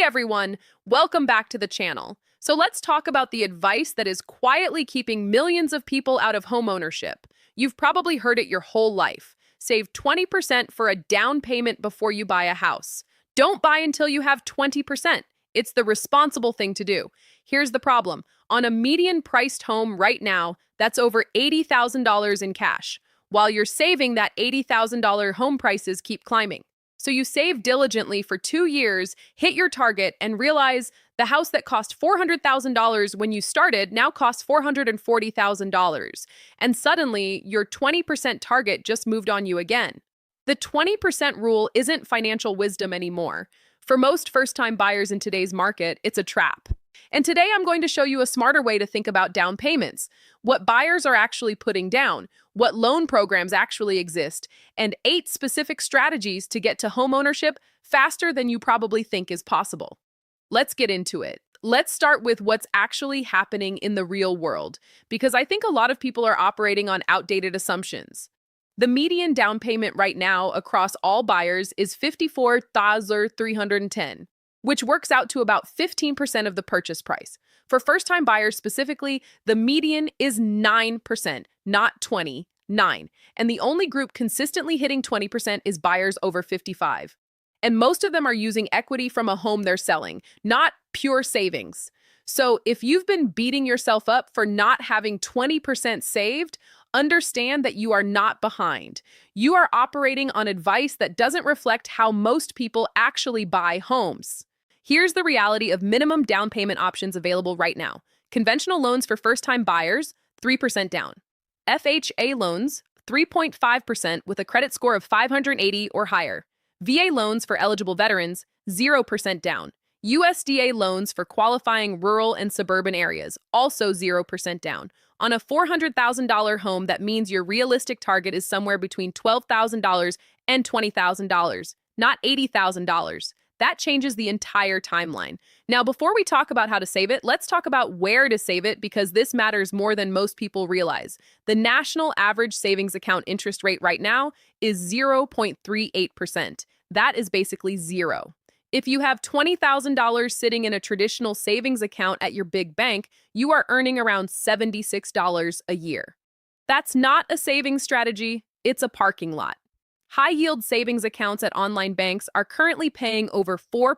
everyone, welcome back to the channel. So let's talk about the advice that is quietly keeping millions of people out of homeownership. You've probably heard it your whole life. Save 20% for a down payment before you buy a house. Don't buy until you have 20%. It's the responsible thing to do. Here's the problem. On a median priced home right now, that's over $80,000 in cash. While you're saving, that $80,000 home prices keep climbing. So you save diligently for 2 years, hit your target, and realize the house that cost $400,000 when you started now costs $440,000. And suddenly, your 20% target just moved on you again. The 20% rule isn't financial wisdom anymore. For most first-time buyers in today's market, it's a trap. And today I'm going to show you a smarter way to think about down payments, what buyers are actually putting down, what loan programs actually exist, and 8 specific strategies to get to homeownership faster than you probably think is possible. Let's get into it. Let's start with what's actually happening in the real world, because I think a lot of people are operating on outdated assumptions. The median down payment right now across all buyers is $54,310, which works out to about 15% of the purchase price. For first-time buyers specifically, the median is 9%, not 29. And the only group consistently hitting 20% is buyers over 55. And most of them are using equity from a home they're selling, not pure savings. So if you've been beating yourself up for not having 20% saved, understand that you are not behind. You are operating on advice that doesn't reflect how most people actually buy homes. Here's the reality of minimum down payment options available right now. Conventional loans for first-time buyers, 3% down. FHA loans, 3.5% with a credit score of 580 or higher. VA loans for eligible veterans, 0% down. USDA loans for qualifying rural and suburban areas, also 0% down. On a $400,000 home, that means your realistic target is somewhere between $12,000 and $20,000, not $80,000. That changes the entire timeline. Now, before we talk about how to save it, let's talk about where to save it, because this matters more than most people realize. The national average savings account interest rate right now is 0.38%. That is basically zero. If you have $20,000 sitting in a traditional savings account at your big bank, you are earning around $76 a year. That's not a savings strategy, it's a parking lot. High-yield savings accounts at online banks are currently paying over 4%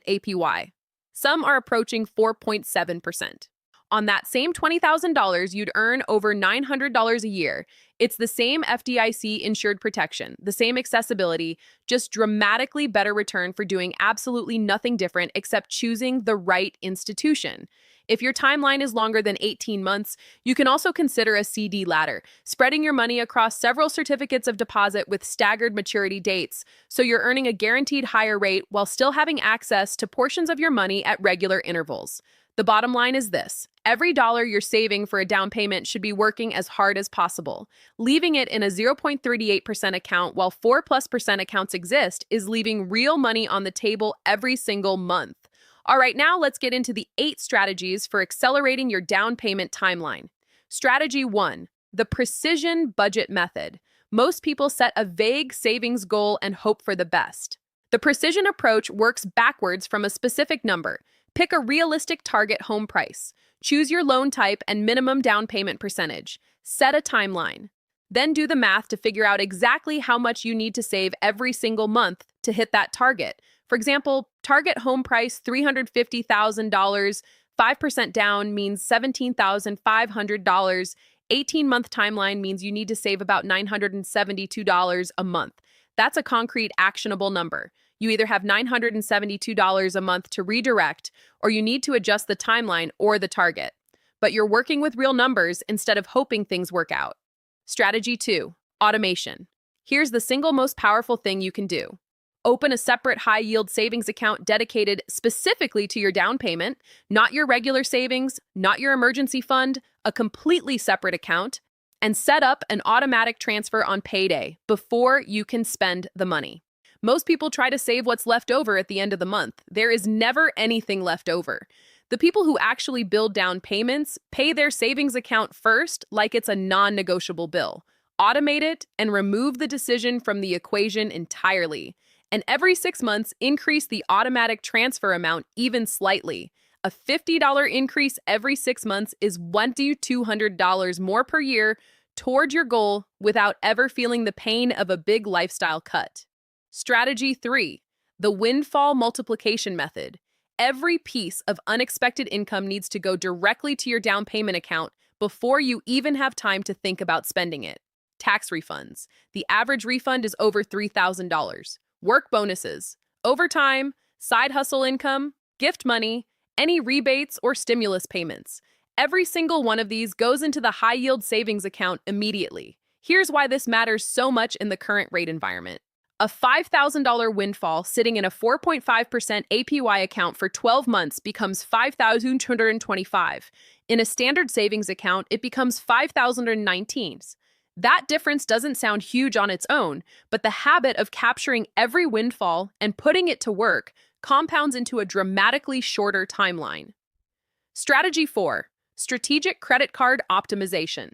APY. Some are approaching 4.7%. On that same $20,000, you'd earn over $900 a year. It's the same FDIC insured protection, the same accessibility, just dramatically better return for doing absolutely nothing different except choosing the right institution. If your timeline is longer than 18 months, you can also consider a CD ladder, spreading your money across several certificates of deposit with staggered maturity dates, so you're earning a guaranteed higher rate while still having access to portions of your money at regular intervals. The bottom line is this: every dollar you're saving for a down payment should be working as hard as possible. Leaving it in a 0.38% account while 4+% accounts exist is leaving real money on the table every single month. All right, now let's get into the 8 strategies for accelerating your down payment timeline. Strategy 1, the precision budget method. Most people set a vague savings goal and hope for the best. The precision approach works backwards from a specific number. Pick a realistic target home price. Choose your loan type and minimum down payment percentage. Set a timeline. Then do the math to figure out exactly how much you need to save every single month to hit that target. For example, target home price $350,000, 5% down means $17,500. 18-month timeline means you need to save about $972 a month. That's a concrete, actionable number. You either have $972 a month to redirect, or you need to adjust the timeline or the target. But you're working with real numbers instead of hoping things work out. Strategy 2, automation. Here's the single most powerful thing you can do. Open a separate high-yield savings account dedicated specifically to your down payment, not your regular savings, not your emergency fund, a completely separate account, and set up an automatic transfer on payday before you can spend the money. Most people try to save what's left over at the end of the month. There is never anything left over. The people who actually build down payments pay their savings account first like it's a non-negotiable bill. Automate it and remove the decision from the equation entirely. And every 6 months, increase the automatic transfer amount even slightly. A $50 increase every 6 months is $200 more per year toward your goal without ever feeling the pain of a big lifestyle cut. Strategy 3, the windfall multiplication method. Every piece of unexpected income needs to go directly to your down payment account before you even have time to think about spending it. Tax refunds. The average refund is over $3,000. Work bonuses, overtime, side hustle income, gift money, any rebates or stimulus payments. Every single one of these goes into the high-yield savings account immediately. Here's why this matters so much in the current rate environment. A $5,000 windfall sitting in a 4.5% APY account for 12 months becomes $5,225. In a standard savings account, it becomes $5,019. That difference doesn't sound huge on its own, but the habit of capturing every windfall and putting it to work compounds into a dramatically shorter timeline. Strategy 4, strategic credit card optimization.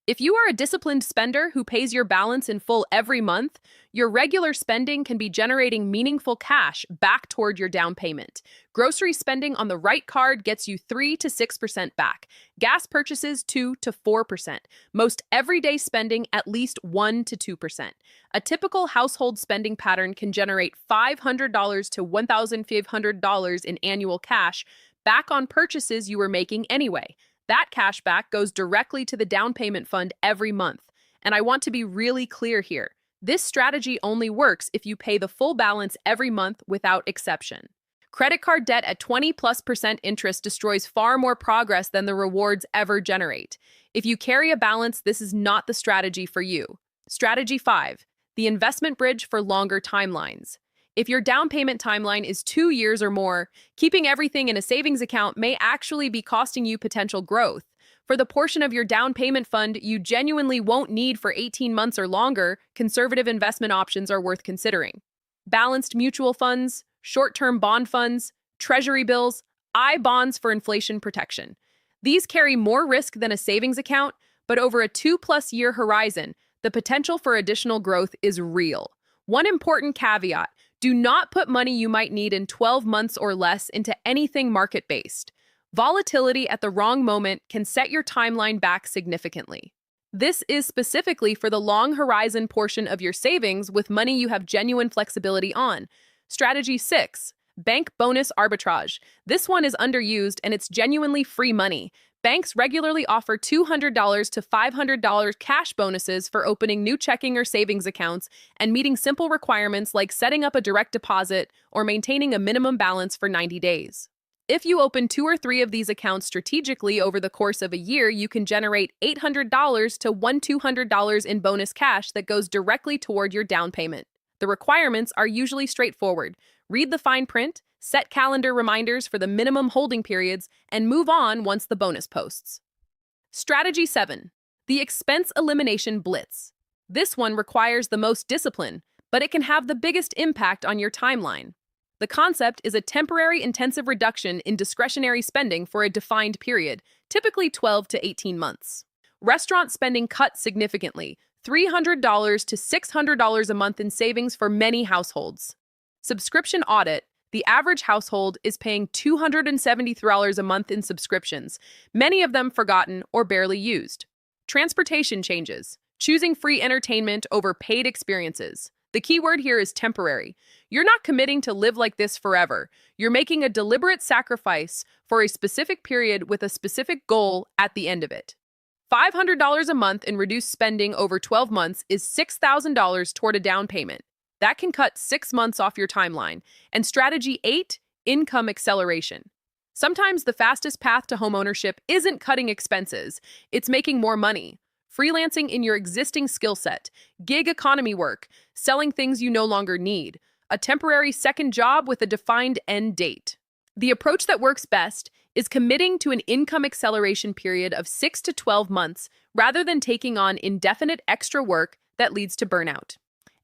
If you are a disciplined spender who pays your balance in full every month, your regular spending can be generating meaningful cash back toward your down payment. Grocery spending on the right card gets you 3 to 6% back. Gas purchases 2 to 4%. Most everyday spending at least 1 to 2%. A typical household spending pattern can generate $500 to $1,500 in annual cash back on purchases you were making anyway. That cash back goes directly to the down payment fund every month. And I want to be really clear here. This strategy only works if you pay the full balance every month without exception. Credit card debt at 20+% interest destroys far more progress than the rewards ever generate. If you carry a balance, this is not the strategy for you. Strategy 5, the investment bridge for longer timelines. If your down payment timeline is 2 years or more, keeping everything in a savings account may actually be costing you potential growth. For the portion of your down payment fund you genuinely won't need for 18 months or longer, conservative investment options are worth considering. Balanced mutual funds, short-term bond funds, treasury bills, bonds for inflation protection. These carry more risk than a savings account, but over a 2+ year horizon, the potential for additional growth is real. One important caveat: do not put money you might need in 12 months or less into anything market-based. Volatility at the wrong moment can set your timeline back significantly. This is specifically for the long horizon portion of your savings with money you have genuine flexibility on. Strategy 6, bank bonus arbitrage. This one is underused and it's genuinely free money. Banks regularly offer $200 to $500 cash bonuses for opening new checking or savings accounts and meeting simple requirements like setting up a direct deposit or maintaining a minimum balance for 90 days. If you open 2 or 3 of these accounts strategically over the course of a year, you can generate $800 to $1,200 in bonus cash that goes directly toward your down payment. The requirements are usually straightforward. Read the fine print, set calendar reminders for the minimum holding periods, and move on once the bonus posts. Strategy 7, the expense elimination blitz. This one requires the most discipline, but it can have the biggest impact on your timeline. The concept is a temporary intensive reduction in discretionary spending for a defined period, typically 12 to 18 months. Restaurant spending cut significantly, $300 to $600 a month in savings for many households. Subscription audit. The average household is paying $273 a month in subscriptions, many of them forgotten or barely used. Transportation changes. Choosing free entertainment over paid experiences. The key word here is temporary. You're not committing to live like this forever. You're making a deliberate sacrifice for a specific period with a specific goal at the end of it. $500 a month in reduced spending over 12 months is $6,000 toward a down payment. That can cut 6 months off your timeline. And strategy 8, income acceleration. Sometimes the fastest path to homeownership isn't cutting expenses, it's making more money. Freelancing in your existing skill set, gig economy work, selling things you no longer need, a temporary second job with a defined end date. The approach that works best is committing to an income acceleration period of 6 to 12 months rather than taking on indefinite extra work that leads to burnout.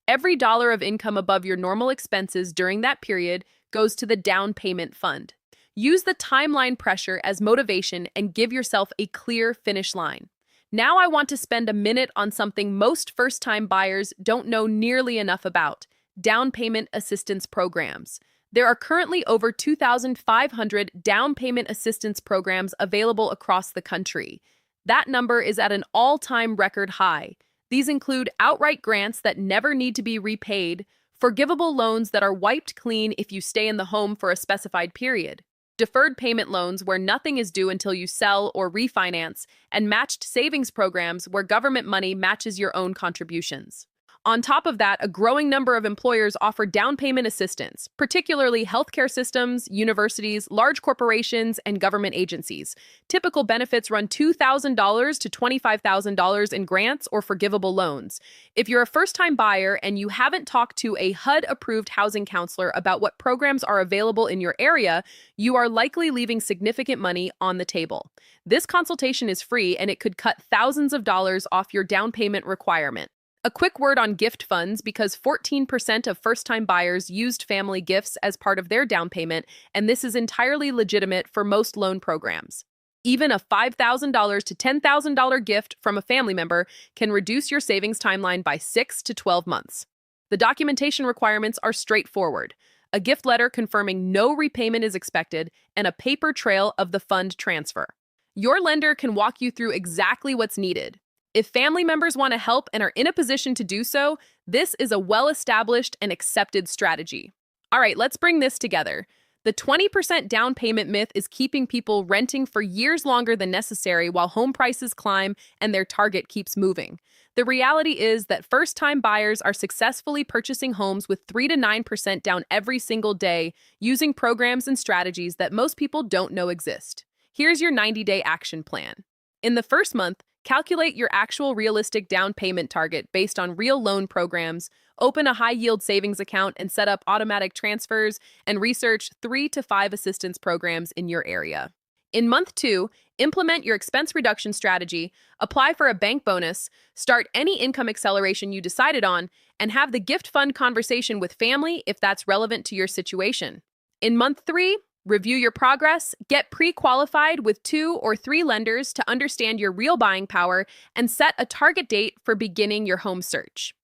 Every dollar of income above your normal expenses during that period goes to the down payment fund. Use the timeline pressure as motivation and give yourself a clear finish line. Now I want to spend a minute on something most first-time buyers don't know nearly enough about: down payment assistance programs. There are currently over 2,500 down payment assistance programs available across the country. That number is at an all-time record high. These include outright grants that never need to be repaid, forgivable loans that are wiped clean if you stay in the home for a specified period, deferred payment loans where nothing is due until you sell or refinance, and matched savings programs where government money matches your own contributions. On top of that, a growing number of employers offer down payment assistance, particularly healthcare systems, universities, large corporations, and government agencies. Typical benefits run $2,000 to $25,000 in grants or forgivable loans. If you're a first-time buyer and you haven't talked to a HUD-approved housing counselor about what programs are available in your area, you are likely leaving significant money on the table. This consultation is free, and it could cut thousands of dollars off your down payment requirement. A quick word on gift funds, because 14% of first-time buyers used family gifts as part of their down payment, and this is entirely legitimate for most loan programs. Even a $5,000 to $10,000 gift from a family member can reduce your savings timeline by 6 to 12 months. The documentation requirements are straightforward: a gift letter confirming no repayment is expected, and a paper trail of the fund transfer. Your lender can walk you through exactly what's needed. If family members want to help and are in a position to do so, this is a well-established and accepted strategy. All right, let's bring this together. The 20% down payment myth is keeping people renting for years longer than necessary while home prices climb and their target keeps moving. The reality is that first-time buyers are successfully purchasing homes with 3 to 9% down every single day, using programs and strategies that most people don't know exist. Here's your 90-day action plan. In the first month, calculate your actual realistic down payment target based on real loan programs, open a high-yield savings account and set up automatic transfers, and research 3 to 5 assistance programs in your area. In month 2, implement your expense reduction strategy, apply for a bank bonus, start any income acceleration you decided on, and have the gift fund conversation with family if that's relevant to your situation. In month 3, review your progress, get pre-qualified with 2 or 3 lenders to understand your real buying power, and set a target date for beginning your home search.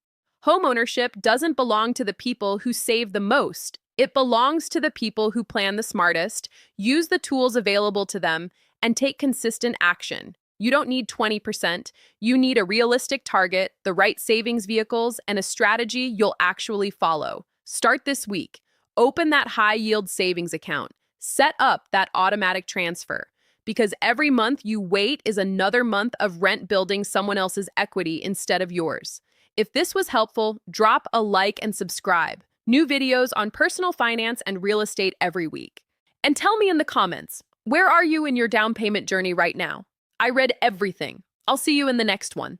Homeownership doesn't belong to the people who save the most. It belongs to the people who plan the smartest, use the tools available to them, and take consistent action. You don't need 20%. You need a realistic target, the right savings vehicles, and a strategy you'll actually follow. Start this week. Open that high-yield savings account. Set up that automatic transfer, because every month you wait is another month of rent building someone else's equity instead of yours. If this was helpful, drop a like and subscribe. New videos on personal finance and real estate every week. And tell me in the comments, where are you in your down payment journey right now? I read everything. I'll see you in the next one.